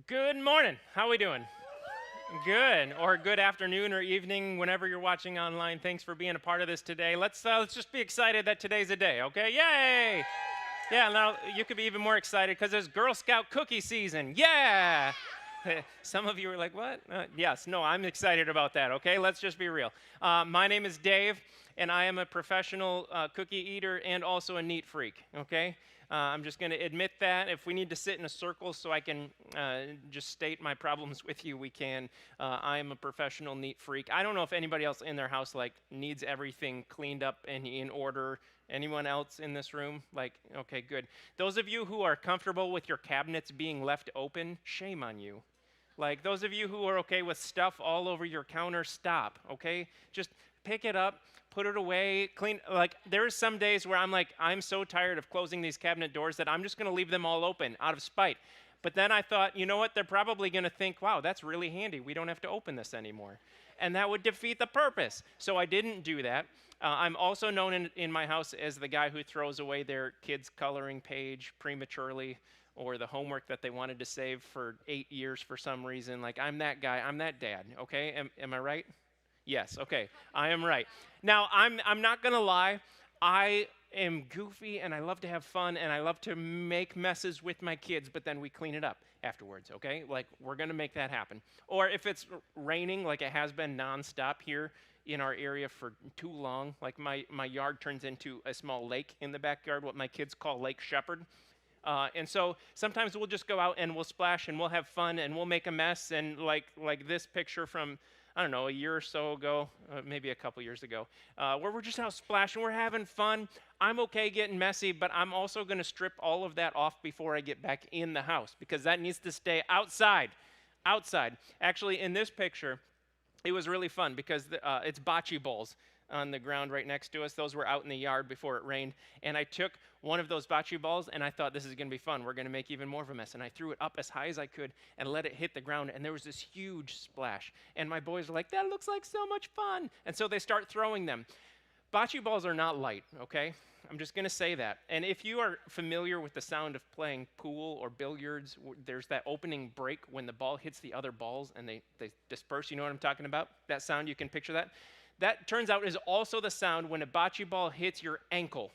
Good morning. How we doing? Good. Or good afternoon or evening whenever you're watching online. Thanks for being a part of this today. Let's just be excited that today's a day, okay? Yay! Yeah, now you could be even more excited because there's Girl Scout cookie season. Yeah! Some of you are like, what? Yes, no, I'm excited about that, okay? Let's just be real. My name is Dave, and I am a professional cookie eater and also a neat freak, okay? I'm just going to admit that. If we need to sit in a circle so I can just state my problems with you, we can. I am a professional neat freak. I don't know if anybody else in their house like needs everything cleaned up and in order. Anyone else in this room? Like, okay, good. Those of you who are comfortable with your cabinets being left open, shame on you. Like those of you who are okay with stuff all over your counter, stop, okay? Just pick it up, put it away, clean. Like there's some days where I'm like, I'm so tired of closing these cabinet doors that I'm just gonna leave them all open out of spite. But then I thought, you know what? They're probably gonna think, wow, that's really handy. We don't have to open this anymore. And that would defeat the purpose. So I didn't do that. I'm also known in my house as the guy who throws away their kids' coloring page prematurely or the homework that they wanted to save for 8 years for some reason. Like, I'm that guy, I'm that dad, okay? Am I right? Yes, okay, I am right. Now, I'm not gonna lie, I am goofy and I love to have fun and I love to make messes with my kids, but then we clean it up afterwards, okay? Like, we're gonna make that happen. Or if it's raining, like it has been nonstop here in our area for too long, like my yard turns into a small lake in the backyard, what my kids call Lake Shepherd. And so sometimes we'll just go out and we'll splash and we'll have fun and we'll make a mess. And like this picture from, I don't know, a year or so ago, maybe a couple years ago, where we're just out splashing, we're having fun. I'm okay getting messy, but I'm also going to strip all of that off before I get back in the house because that needs to stay outside. Outside. Actually, in this picture, it was really fun because it's bocce balls on the ground right next to us. Those were out in the yard before it rained. And I took one of those bocce balls and I thought this is going to be fun. We're going to make even more of a mess. And I threw it up as high as I could and let it hit the ground. And there was this huge splash. And my boys were like, that looks like so much fun. And so they start throwing them. Bocce balls are not light, okay? I'm just going to say that. And if you are familiar with the sound of playing pool or billiards, there's that opening break when the ball hits the other balls and they disperse. You know what I'm talking about? That sound, you can picture that? That turns out is also the sound when a bocce ball hits your ankle.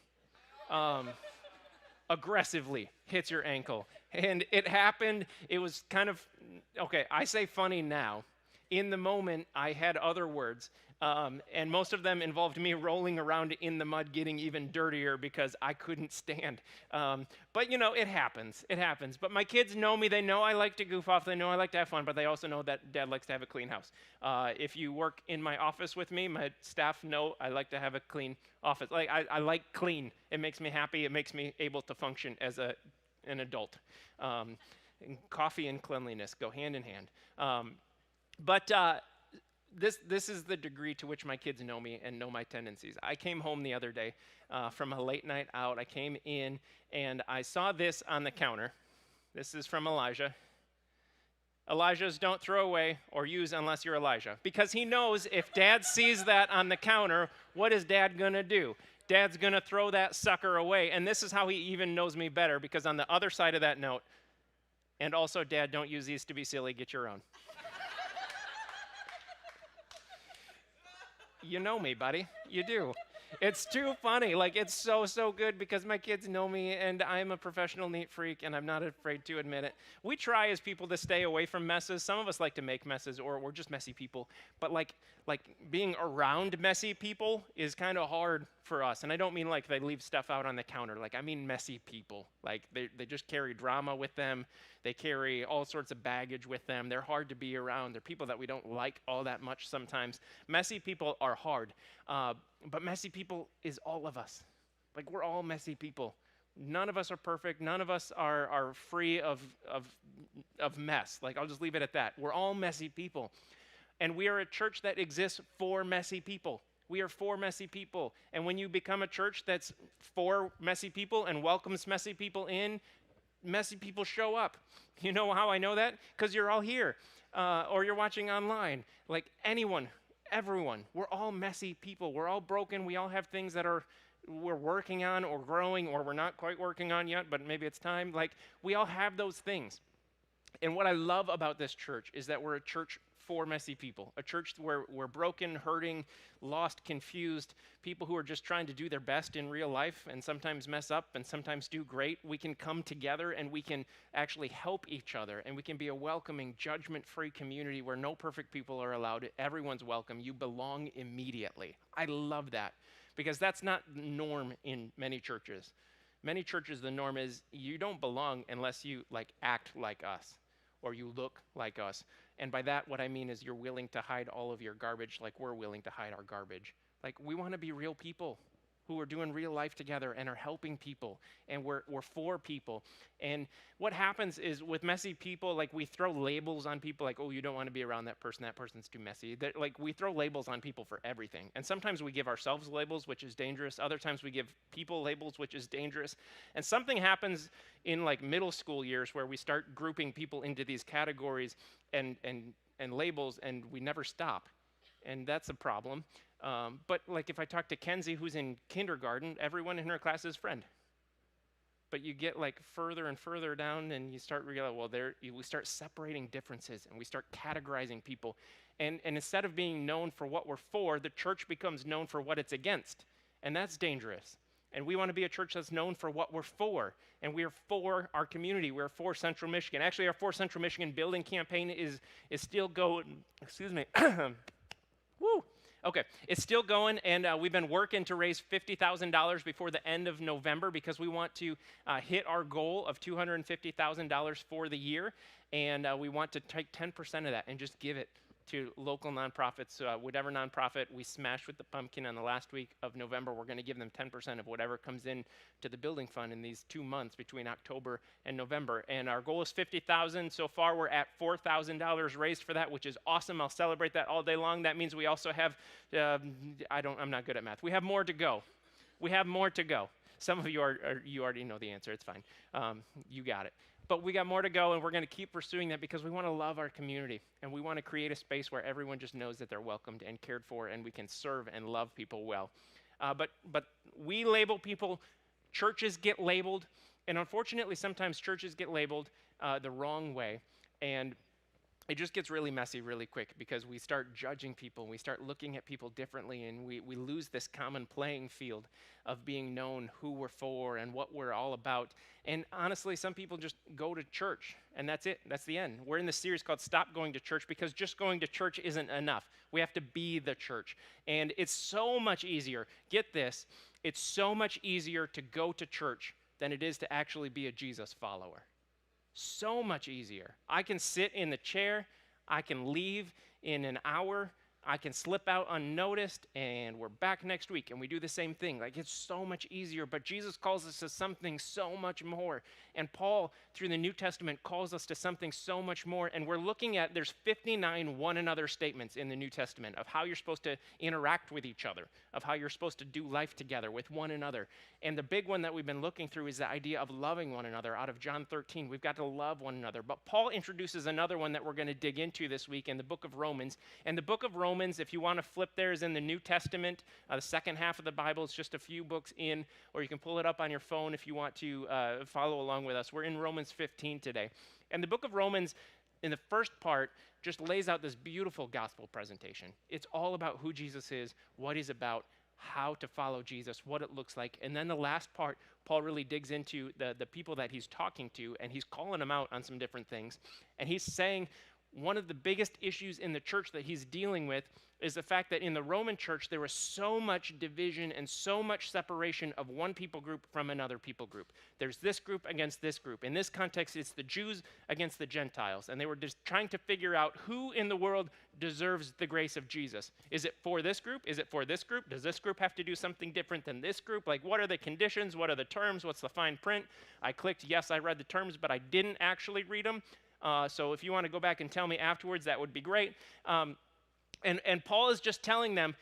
Aggressively hits your ankle. And it happened, it was kind of, okay, I say funny now. In the moment, I had other words, and most of them involved me rolling around in the mud, getting even dirtier because I couldn't stand. But you know, it happens. It happens. But my kids know me. They know I like to goof off. They know I like to have fun. But they also know that Dad likes to have a clean house. If you work in my office with me, my staff know I like to have a clean office. Like I like clean. It makes me happy. It makes me able to function as an adult. And coffee and cleanliness go hand in hand. But this is the degree to which my kids know me and know my tendencies. I came home the other day from a late night out. I came in and I saw this on the counter. This is from Elijah. Elijah's don't throw away or use unless you're Elijah. Because he knows if Dad sees that on the counter, what is Dad going to do? Dad's going to throw that sucker away. And this is how he even knows me better, because on the other side of that note, and also, Dad, don't use these to be silly, get your own. You know me, buddy. You do. It's too funny. Like, it's so good because my kids know me and I'm a professional neat freak and I'm not afraid to admit it. We try as people to stay away from messes. Some of us like to make messes or we're just messy people. But like being around messy people is kind of hard for us. And I don't mean like they leave stuff out on the counter. Like, I mean messy people. Like, they just carry drama with them. They carry all sorts of baggage with them. They're hard to be around. They're people that we don't like all that much sometimes. Messy people are hard. But messy people is all of us. Like, we're all messy people. None of us are perfect. None of us are free of mess. Like, I'll just leave it at that. We're all messy people. And we are a church that exists for messy people. We are for messy people. And when you become a church that's for messy people and welcomes messy people in, messy people show up. You know how I know that? Because you're all here. Or you're watching online. Like, anyone, everyone, we're all messy people. We're all broken. We all have things that we're working on or growing or we're not quite working on yet, but maybe it's time. Like, we all have those things. And what I love about this church is that we're a church for messy people, a church where we're broken, hurting, lost, confused, people who are just trying to do their best in real life and sometimes mess up and sometimes do great. We can come together and we can actually help each other, and we can be a welcoming, judgment-free community where no perfect people are allowed. Everyone's welcome. You belong immediately. I love that because that's not the norm in many churches. Many churches, the norm is you don't belong unless you act like us or you look like us. And by that, what I mean is you're willing to hide all of your garbage like we're willing to hide our garbage. Like, we want to be real people who are doing real life together and are helping people, and we're for people. And what happens is with messy people, like, we throw labels on people like, oh, you don't want to be around that person's too messy. We throw labels on people for everything. And sometimes we give ourselves labels, which is dangerous. Other times we give people labels, which is dangerous. And something happens in middle school years where we start grouping people into these categories and labels, and we never stop. And that's a problem. But if I talk to Kenzie, who's in kindergarten, everyone in her class is friend. But you get further and further down, and you start realizing, we start separating differences, and we start categorizing people. And instead of being known for what we're for, the church becomes known for what it's against. And that's dangerous. And we want to be a church that's known for what we're for. And we are for our community. We're for Central Michigan. Actually, our For Central Michigan building campaign is still going. Excuse me. Woo. Okay, it's still going, and we've been working to raise $50,000 before the end of November because we want to hit our goal of $250,000 for the year, and we want to take 10% of that and just give it to local nonprofits. Whatever nonprofit we smashed with the pumpkin on the last week of November, we're going to give them 10% of whatever comes in to the building fund in these 2 months between October and November. And our goal is $50,000. So far, we're at $4,000 raised for that, which is awesome. I'll celebrate that all day long. That means we also have, I'm not good at math. We have more to go. We have more to go. Some of you you already know the answer. It's fine. You got it. But we got more to go, and we're going to keep pursuing that because we want to love our community, and we want to create a space where everyone just knows that they're welcomed and cared for, and we can serve and love people well. But we label people. Churches get labeled, and unfortunately, sometimes churches get labeled the wrong way, and it just gets really messy really quick because we start judging people, we start looking at people differently, and we lose this common playing field of being known who we're for and what we're all about. And honestly, some people just go to church, and that's it. That's the end. We're in this series called Stop Going to Church because just going to church isn't enough. We have to be the church. And it's so much easier, get this, it's so much easier to go to church than it is to actually be a Jesus follower. So much easier. I can sit in the chair, I can leave in an hour, I can slip out unnoticed, and we're back next week, and we do the same thing. It's so much easier, but Jesus calls us to something so much more. And Paul, through the New Testament, calls us to something so much more. And we're looking at, there's 59 one another statements in the New Testament of how you're supposed to interact with each other, of how you're supposed to do life together with one another. And the big one that we've been looking through is the idea of loving one another out of John 13. We've got to love one another. But Paul introduces another one that we're going to dig into this week in the book of Romans. And the book of Romans, if you want to flip there, is in the New Testament. The second half of the Bible is just a few books in, or you can pull it up on your phone if you want to follow along with us. We're in Romans 15 today. And the book of Romans, in the first part, just lays out this beautiful gospel presentation. It's all about who Jesus is, what he's about, how to follow Jesus, what it looks like. And then the last part, Paul really digs into the people that he's talking to, and he's calling them out on some different things. And he's saying one of the biggest issues in the church that he's dealing with is the fact that in the Roman church, there was so much division and so much separation of one people group from another people group. There's this group against this group. In this context, it's the Jews against the Gentiles. And they were just trying to figure out who in the world deserves the grace of Jesus. Is it for this group? Is it for this group? Does this group have to do something different than this group? What are the conditions? What are the terms? What's the fine print? I clicked yes, I read the terms, but I didn't actually read them. So if you want to go back and tell me afterwards, that would be great. And Paul is just telling them,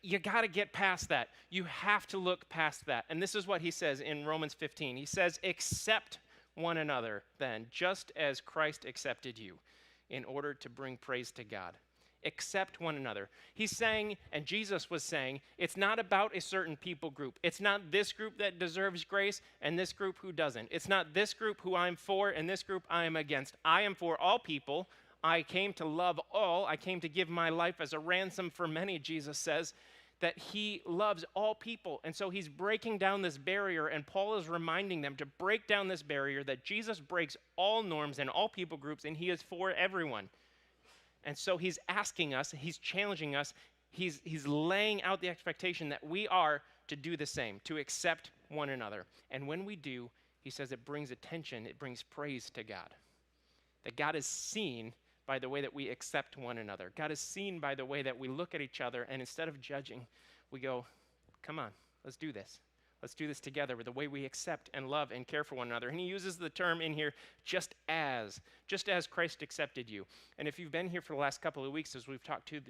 you got to get past that. You have to look past that. And this is what he says in Romans 15. He says, accept one another then, just as Christ accepted you, in order to bring praise to God. accept one another. He's saying, and Jesus was saying, it's not about a certain people group. It's not this group that deserves grace and this group who doesn't. It's not this group who I'm for and this group I am against. I am for all people. I came to love all. I came to give my life as a ransom for many, Jesus says, that he loves all people. And so he's breaking down this barrier, and Paul is reminding them to break down this barrier, that Jesus breaks all norms and all people groups, and he is for everyone. And so he's asking us, he's challenging us, he's laying out the expectation that we are to do the same, to accept one another. And when we do, he says it brings attention, it brings praise to God. That God is seen by the way that we accept one another. God is seen by the way that we look at each other, and instead of judging, we go, come on, let's do this. Let's do this together with the way we accept and love and care for one another. And he uses the term in here, just as Christ accepted you. And if you've been here for the last couple of weeks, as we've talked to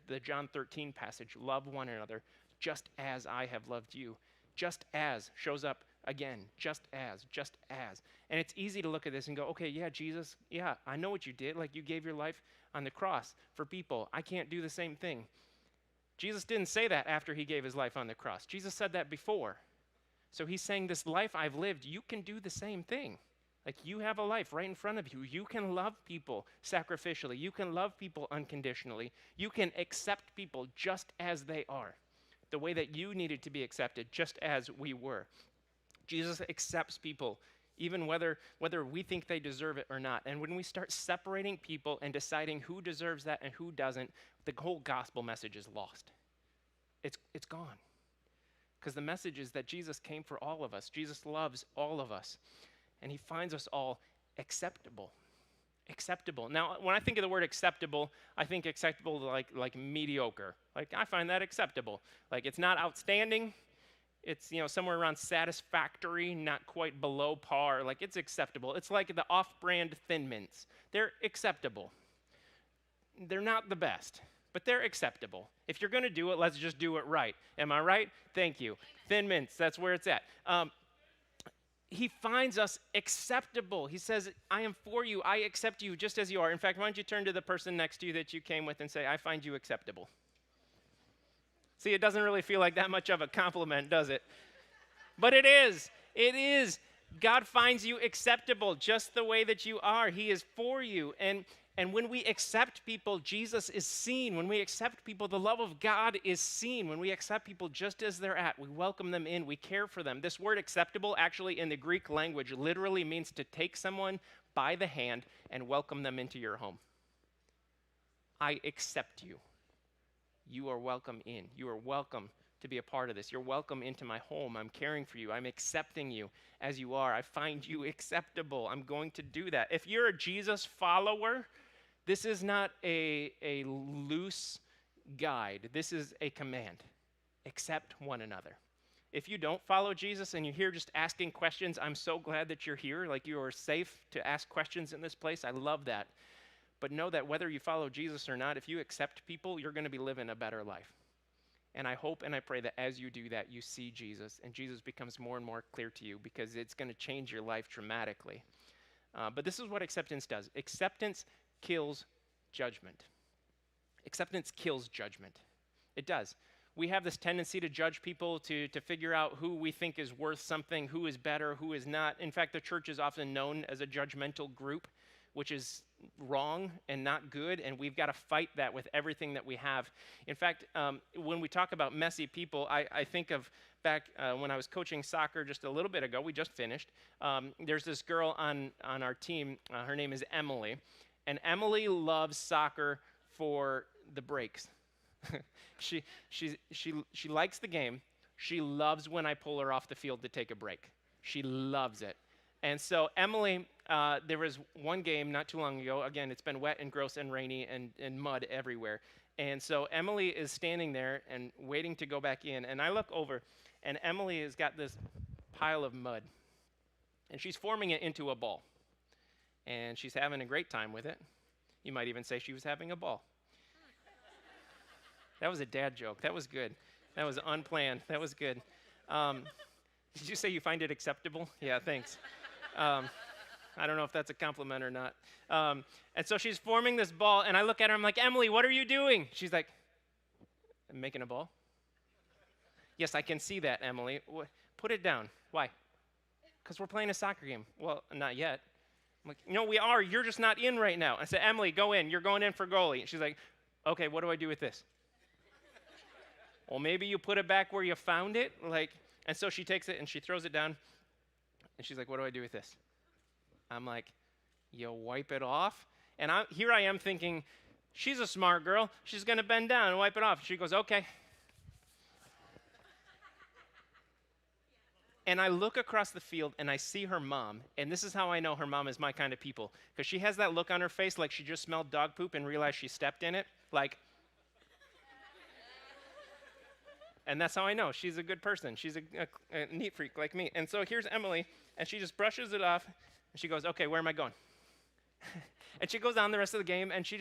the John 13 passage, love one another, just as I have loved you. Just as shows up again, just as. And it's easy to look at this and go, okay, yeah, Jesus, yeah, I know what you did. Like, you gave your life on the cross for people. I can't do the same thing. Jesus didn't say that after he gave his life on the cross. Jesus said that before. So he's saying, this life I've lived, you can do the same thing. Like, you have a life right in front of you. You can love people sacrificially. You can love people unconditionally. You can accept people just as they are, the way that you needed to be accepted, just as we were. Jesus accepts people, even whether we think they deserve it or not. And when we start separating people and deciding who deserves that and who doesn't, the whole gospel message is lost. It's gone. Because the message is that Jesus came for all of us. Jesus loves all of us. And he finds us all acceptable. Acceptable. Now, when I think of the word acceptable, I think acceptable like mediocre. Like, I find that acceptable. Like, it's not outstanding. It's, somewhere around satisfactory, not quite below par. Like, it's acceptable. It's like the off-brand Thin Mints. They're acceptable. They're not the best, but they're acceptable. If you're going to do it, let's just do it right. Am I right? Thank you. Thin Mints, that's where it's at. He finds us acceptable. He says, I am for you. I accept you just as you are. In fact, why don't you turn to the person next to you that you came with and say, I find you acceptable. See, it doesn't really feel like that much of a compliment, does it? But it is. It is. God finds you acceptable just the way that you are. He is for you. And when we accept people, Jesus is seen. When we accept people, the love of God is seen. When we accept people just as they're at, we welcome them in, we care for them. This word acceptable actually in the Greek language literally means to take someone by the hand and welcome them into your home. I accept you. You are welcome in. You are welcome to be a part of this. You're welcome into my home. I'm caring for you. I'm accepting you as you are. I find you acceptable. I'm going to do that. If you're a Jesus follower, this is not a loose guide. This is a command. Accept one another. If you don't follow Jesus and you're here just asking questions, I'm so glad that you're here. Like, you are safe to ask questions in this place. I love that. But know that whether you follow Jesus or not, if you accept people, you're going to be living a better life. And I hope and I pray that as you do that, you see Jesus, and Jesus becomes more and more clear to you, because it's going to change your life dramatically. But this is what acceptance does. Acceptance kills judgment. Acceptance kills judgment. It does. We have this tendency to judge people, to figure out who we think is worth something, who is better, who is not. In fact, the church is often known as a judgmental group, which is wrong and not good, and we've got to fight that with everything that we have. In fact, when we talk about messy people, I think of back when I was coaching soccer just a little bit ago. We just finished. There's this girl on our team. Her name is Emily, and Emily loves soccer for the breaks. She likes the game. She loves when I pull her off the field to take a break. She loves it. And so Emily, there was one game not too long ago. Again, it's been wet and gross and rainy and mud everywhere. And so Emily is standing there and waiting to go back in. And I look over, and Emily has got this pile of mud. And she's forming it into a ball. And she's having a great time with it. You might even say she was having a ball. That was a dad joke. That was good. That was unplanned. That was good. Did you say you find it acceptable? Yeah, thanks. I don't know if that's a compliment or not. And so she's forming this ball, and I look at her, I'm like, Emily, what are you doing? She's like, I'm making a ball. Yes, I can see that, Emily. Put it down. Why? Because we're playing a soccer game. Well, not yet. I'm like, no, we are. You're just not in right now. I said, Emily, go in. You're going in for goalie. And she's like, okay, what do I do with this? Well, maybe you put it back where you found it. And so she takes it and she throws it down. And she's like, what do I do with this? I'm like, you wipe it off. And here I am thinking, she's a smart girl. She's going to bend down and wipe it off. She goes, okay. And I look across the field and I see her mom, and this is how I know her mom is my kind of people, because she has that look on her face like she just smelled dog poop and realized she stepped in it, and that's how I know she's a good person. She's a neat freak like me. And so here's Emily, and she just brushes it off, and she goes, okay, where am I going? And she goes on the rest of the game, and she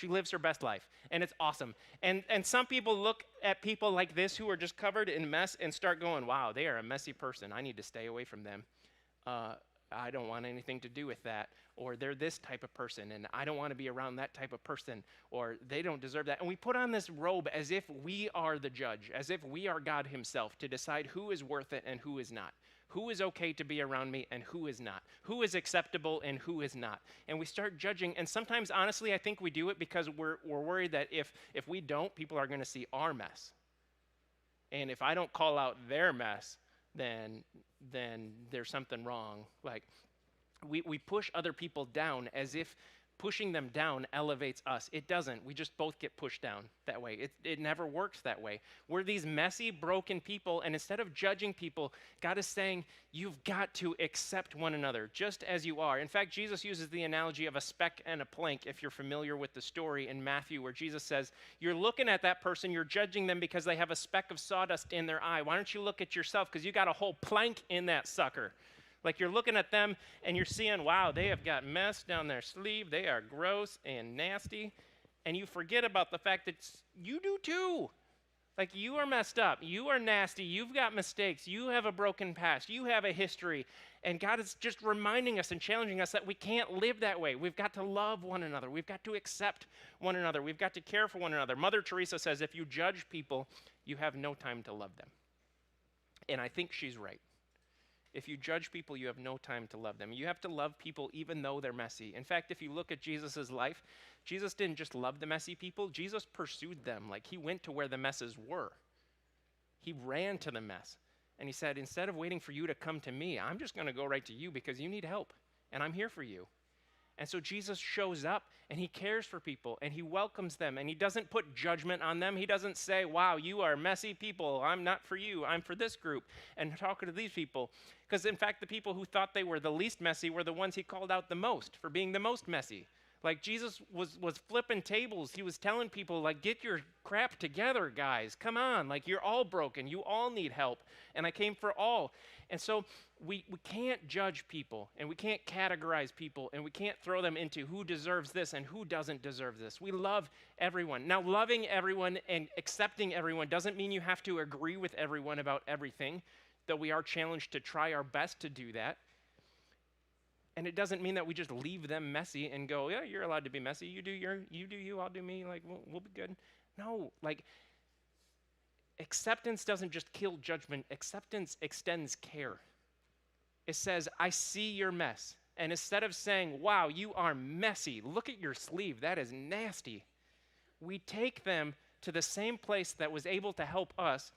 lives her best life, and it's awesome. And some people look at people like this who are just covered in mess and start going, wow, they are a messy person. I need to stay away from them. I don't want anything to do with that. Or they're this type of person, and I don't want to be around that type of person. Or they don't deserve that. And we put on this robe as if we are the judge, as if we are God himself to decide who is worth it and who is not. Who is okay to be around me and who is not? Who is acceptable and who is not? And we start judging, and sometimes, honestly, I think we do it because we're worried that if we don't, people are going to see our mess. And if I don't call out their mess, then there's something wrong. We push other people down as if pushing them down elevates us. It doesn't. We just both get pushed down that way. It never works that way. We're these messy, broken people, and instead of judging people, God is saying, you've got to accept one another just as you are. In fact, Jesus uses the analogy of a speck and a plank, if you're familiar with the story in Matthew, where Jesus says, you're looking at that person, you're judging them because they have a speck of sawdust in their eye. Why don't you look at yourself? Because you got a whole plank in that sucker. Like you're looking at them and you're seeing, wow, they have got mess down their sleeve. They are gross and nasty. And you forget about the fact that you do too. Like you are messed up. You are nasty. You've got mistakes. You have a broken past. You have a history. And God is just reminding us and challenging us that we can't live that way. We've got to love one another. We've got to accept one another. We've got to care for one another. Mother Teresa says, if you judge people, you have no time to love them. And I think she's right. If you judge people, you have no time to love them. You have to love people even though they're messy. In fact, if you look at Jesus' life, Jesus didn't just love the messy people. Jesus pursued them. Like he went to where the messes were. He ran to the mess. And he said, instead of waiting for you to come to me, I'm just going to go right to you because you need help. And I'm here for you. And so Jesus shows up and he cares for people and he welcomes them and he doesn't put judgment on them. He doesn't say, wow, you are messy people. I'm not for you. I'm for this group. And talking to these people. Because in fact, the people who thought they were the least messy were the ones he called out the most for being the most messy. Like Jesus was flipping tables. He was telling people, like, get your crap together, guys. Come on. Like, you're all broken. You all need help. And I came for all. And so we can't judge people, and we can't categorize people, and we can't throw them into who deserves this and who doesn't deserve this. We love everyone. Now, loving everyone and accepting everyone doesn't mean you have to agree with everyone about everything, though we are challenged to try our best to do that. And it doesn't mean that we just leave them messy and go, yeah, you're allowed to be messy. You do you, I'll do me. Like, we'll be good. No, like, acceptance doesn't just kill judgment. Acceptance extends care. It says, I see your mess. And instead of saying, wow, you are messy. Look at your sleeve. That is nasty. We take them to the same place that was able to help us.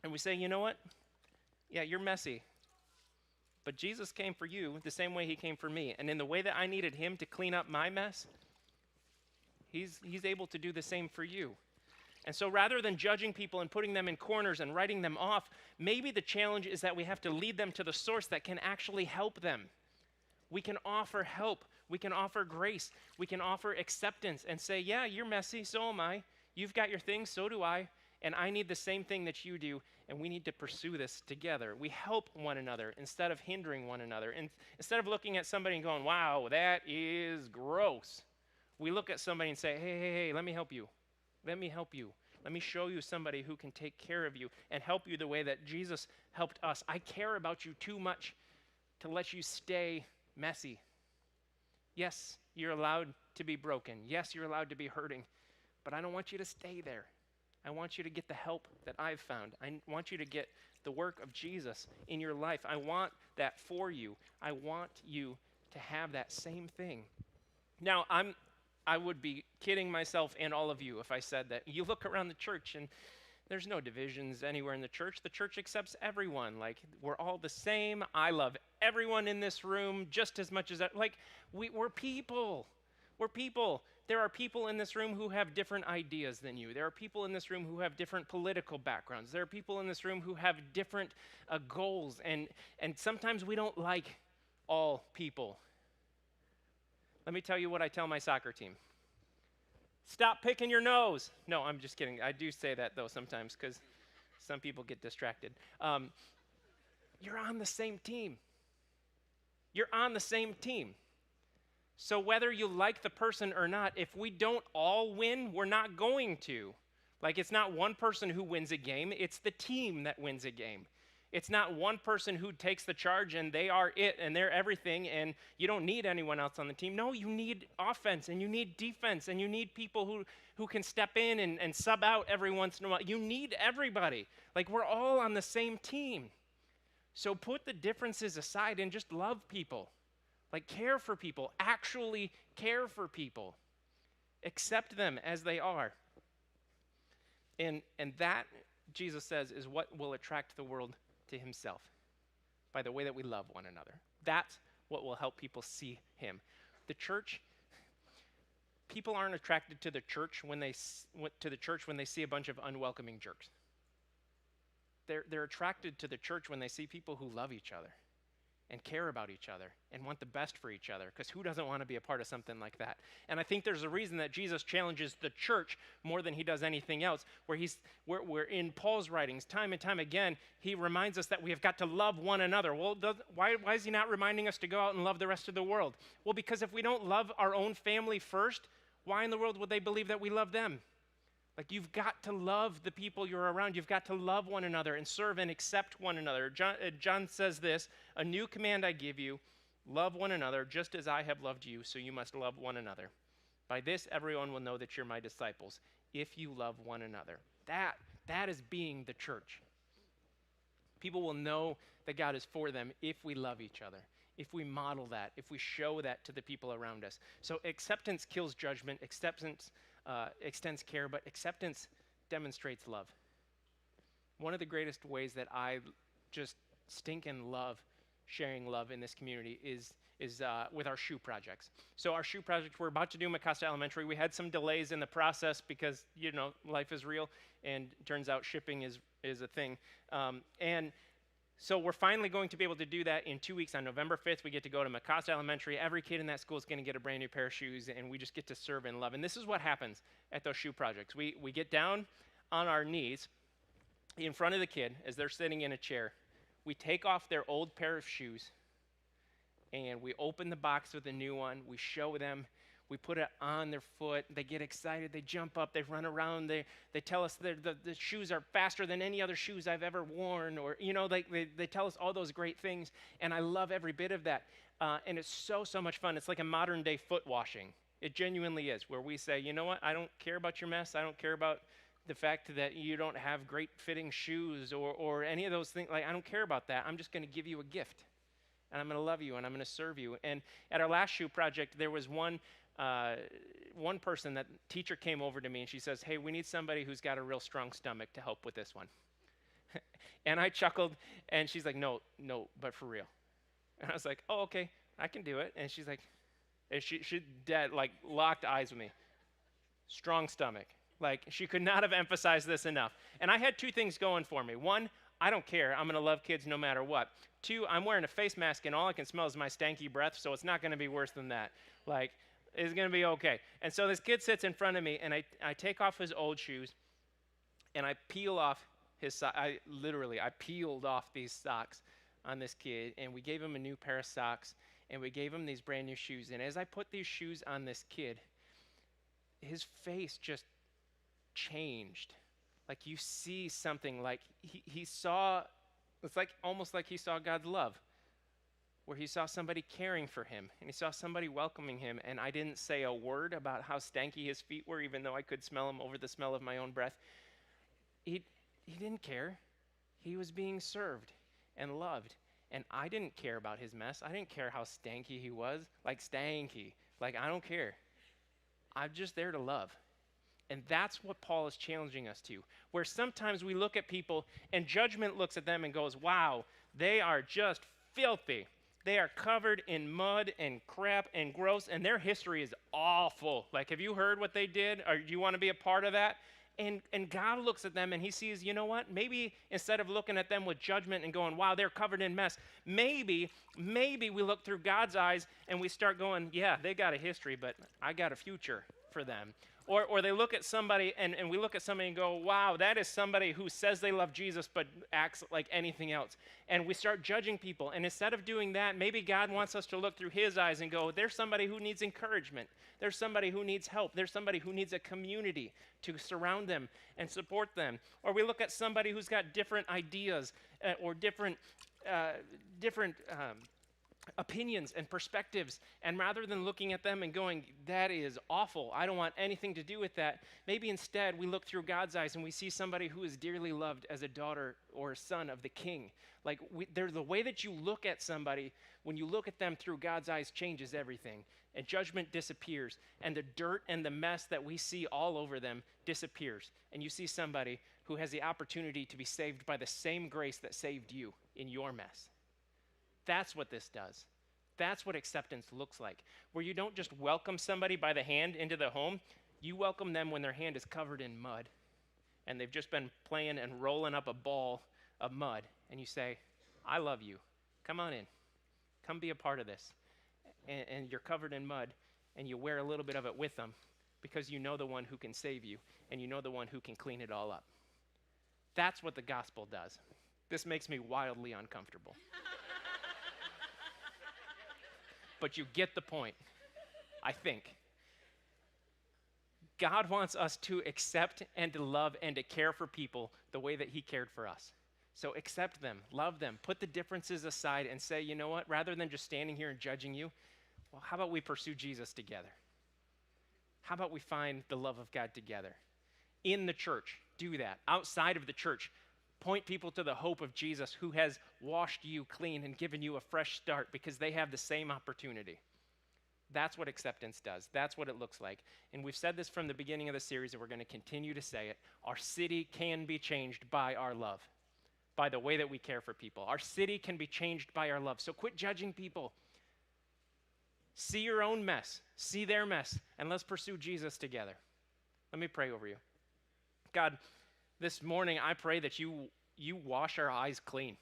And we say, you know what? Yeah, you're messy. But Jesus came for you the same way he came for me. And in the way that I needed him to clean up my mess, he's able to do the same for you. And so rather than judging people and putting them in corners and writing them off, maybe the challenge is that we have to lead them to the source that can actually help them. We can offer help. We can offer grace. We can offer acceptance and say, yeah, you're messy, so am I. You've got your things, so do I. And I need the same thing that you do, and we need to pursue this together. We help one another instead of hindering one another. And instead of looking at somebody and going, wow, that is gross, we look at somebody and say, hey, let me help you. Let me help you. Let me show you somebody who can take care of you and help you the way that Jesus helped us. I care about you too much to let you stay messy. Yes, you're allowed to be broken. Yes, you're allowed to be hurting. But I don't want you to stay there. I want you to get the help that I've found. I want you to get the work of Jesus in your life. I want that for you. I want you to have that same thing. Now, I would be kidding myself and all of you if I said that you look around the church and there's no divisions anywhere in the church. The church accepts everyone. Like, we're all the same. I love everyone in this room just as much as we're people. We're people. There are people in this room who have different ideas than you. There are people in this room who have different political backgrounds. There are people in this room who have different goals. And sometimes we don't like all people. Let me tell you what I tell my soccer team. Stop picking your nose. No, I'm just kidding. I do say that, though, sometimes because some people get distracted. You're on the same team. You're on the same team. So whether you like the person or not, if we don't all win, we're not going to. Like, it's not one person who wins a game. It's the team that wins a game. It's not one person who takes the charge and they are it and they're everything and you don't need anyone else on the team. No, you need offense and you need defense and you need people who can step in and sub out every once in a while. You need everybody. Like, we're all on the same team. So put the differences aside and just love people. Like, care for people. Actually care for people. Accept them as they are. And that, Jesus says, is what will attract the world to himself, by the way that we love one another. That's what will help people see him. The church, people aren't attracted to the church when they see a bunch of unwelcoming jerks. They're attracted to the church when they see people who love each other and care about each other and want the best for each other, because who doesn't want to be a part of something like that? And I think there's a reason that Jesus challenges the church more than he does anything else, where in Paul's writings, time and time again, he reminds us that we have got to love one another. Well, why is he not reminding us to go out and love the rest of the world? Well, because if we don't love our own family first, why in the world would they believe that we love them? Like, you've got to love the people you're around. You've got to love one another and serve and accept one another. John says this, "A new command I give you, love one another just as I have loved you, so you must love one another. By this, everyone will know that you're my disciples, if you love one another." That is being the church. People will know that God is for them if we love each other, if we model that, if we show that to the people around us. So acceptance kills judgment. Acceptance extends care, but acceptance demonstrates love. One of the greatest ways that I just stinking love sharing love in this community is with our shoe projects. So our shoe project, we're about to do Mecosta Elementary. We had some delays in the process because, life is real, and turns out shipping is a thing. And so we're finally going to be able to do that in 2 weeks. On November 5th, we get to go to Mecosta Elementary. Every kid in that school is going to get a brand new pair of shoes, and we just get to serve and love. And this is what happens at those shoe projects. We get down on our knees in front of the kid as they're sitting in a chair. We take off their old pair of shoes, and we open the box with a new one. We show them. We put it on their foot. They get excited. They jump up. They run around. They tell us the shoes are faster than any other shoes I've ever worn. Or, they tell us all those great things. And I love every bit of that. And it's so much fun. It's like a modern day foot washing. It genuinely is, where we say, you know what? I don't care about your mess. I don't care about the fact that you don't have great fitting shoes or any of those things. Like, I don't care about that. I'm just going to give you a gift. And I'm going to love you, and I'm going to serve you. And at our last shoe project, there was one person, that teacher came over to me and she says, "Hey, we need somebody who's got a real strong stomach to help with this one." And I chuckled, and she's like, no, but for real. And I was like, "Oh, okay, I can do it." And she's like, and she dead, like, locked eyes with me. Strong stomach. Like, she could not have emphasized this enough. And I had two things going for me. One, I don't care. I'm going to love kids no matter what. Two, I'm wearing a face mask, and all I can smell is my stanky breath, so it's not going to be worse than that. Like, it's going to be okay. And so this kid sits in front of me, and I take off his old shoes, and I peel off his socks. I peeled off these socks on this kid, and we gave him a new pair of socks, and we gave him these brand new shoes. And as I put these shoes on this kid, his face just changed. Like, you see something, like he saw, it's like almost like he saw God's love. where he saw somebody caring for him and he saw somebody welcoming him, and I didn't say a word about how stanky his feet were, even though I could smell them over the smell of my own breath. He didn't care. He was being served and loved. And I didn't care about his mess. I didn't care how stanky he was. Like stanky. Like, I don't care. I'm just there to love. And that's what Paul is challenging us to. Where sometimes we look at people and judgment looks at them and goes, wow, they are just filthy. They are covered in mud and crap and gross, and their history is awful. Like, have you heard what they did? Or do you want to be a part of that? And God looks at them and he sees, you know what? Maybe instead of looking at them with judgment and going, wow, they're covered in mess, maybe we look through God's eyes and we start going, yeah, they got a history, but I got a future for them. Or they look at somebody and we look at somebody and go, wow, that is somebody who says they love Jesus but acts like anything else. And we start judging people. And instead of doing that, maybe God wants us to look through his eyes and go, there's somebody who needs encouragement. There's somebody who needs help. There's somebody who needs a community to surround them and support them. Or we look at somebody who's got different ideas or different opinions and perspectives, and rather than looking at them and going, that is awful, I don't want anything to do with that, maybe instead we look through God's eyes and we see somebody who is dearly loved as a daughter or a son of the King. Like, there's the way that you look at somebody, when you look at them through God's eyes, changes everything, and judgment disappears, and the dirt and the mess that we see all over them disappears, and you see somebody who has the opportunity to be saved by the same grace that saved you in your mess. That's what this does. That's what acceptance looks like, where you don't just welcome somebody by the hand into the home. You welcome them when their hand is covered in mud and they've just been playing and rolling up a ball of mud, and you say, I love you. Come on in. Come be a part of this. And you're covered in mud, and you wear a little bit of it with them because you know the one who can save you, and you know the one who can clean it all up. That's what the gospel does. This makes me wildly uncomfortable. But you get the point, I think. God wants us to accept and to love and to care for people the way that he cared for us. So accept them, love them, put the differences aside and say, you know what, rather than just standing here and judging you, well, how about we pursue Jesus together? How about we find the love of God together? In the church, do that. Outside of the church, point people to the hope of Jesus, who has washed you clean and given you a fresh start because they have the same opportunity. That's what acceptance does. That's what it looks like. And we've said this from the beginning of the series, and we're going to continue to say it. Our city can be changed by our love, by the way that we care for people. Our city can be changed by our love. So quit judging people. See your own mess. See their mess. And let's pursue Jesus together. Let me pray over you. God, this morning, I pray that you wash our eyes clean,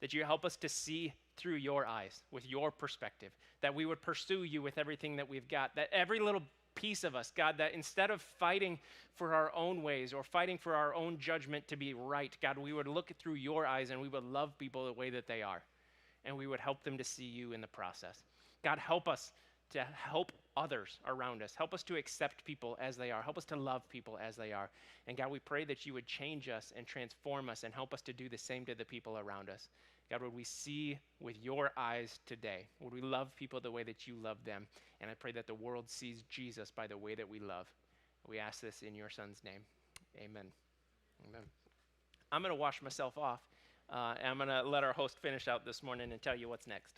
that you help us to see through your eyes, with your perspective, that we would pursue you with everything that we've got, that every little piece of us, God, that instead of fighting for our own ways or fighting for our own judgment to be right, God, we would look through your eyes and we would love people the way that they are, and we would help them to see you in the process. God, help us to help others around us. Help us to accept people as they are. Help us to love people as they are. And God, we pray that you would change us and transform us and help us to do the same to the people around us. God, would we see with your eyes today? Would we love people the way that you love them? And I pray that the world sees Jesus by the way that we love. We ask this in your son's name. Amen. Amen. I'm going to wash myself off, and I'm going to let our host finish out this morning and tell you what's next.